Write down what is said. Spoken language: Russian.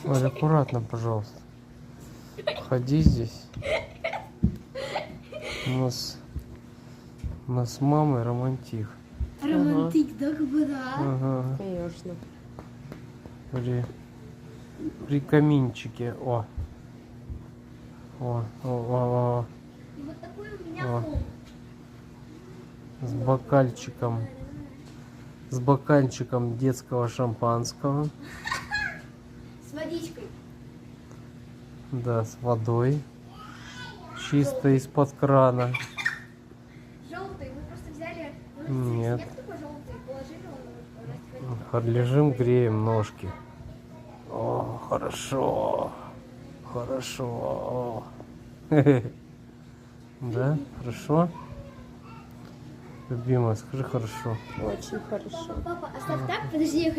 Оль, аккуратно, пожалуйста. Ходи здесь. У нас с мамой романтик. Романтик, да, да. Ага. Конечно. При каминчике. О. О, о, о, И вот такой у меня О. пол. о. С бокальчиком. С бокальчиком детского шампанского. С водичкой. Да, с водой. Чисто из-под крана. Желтый. Мы просто взяли. Нет. Снег такой желтый. Положили, он растворился. Лежим, греем ножки. О, хорошо. Хорошо. Да, хорошо? Любимая, скажи хорошо. Очень хорошо. Папа, оставь так, подожди, я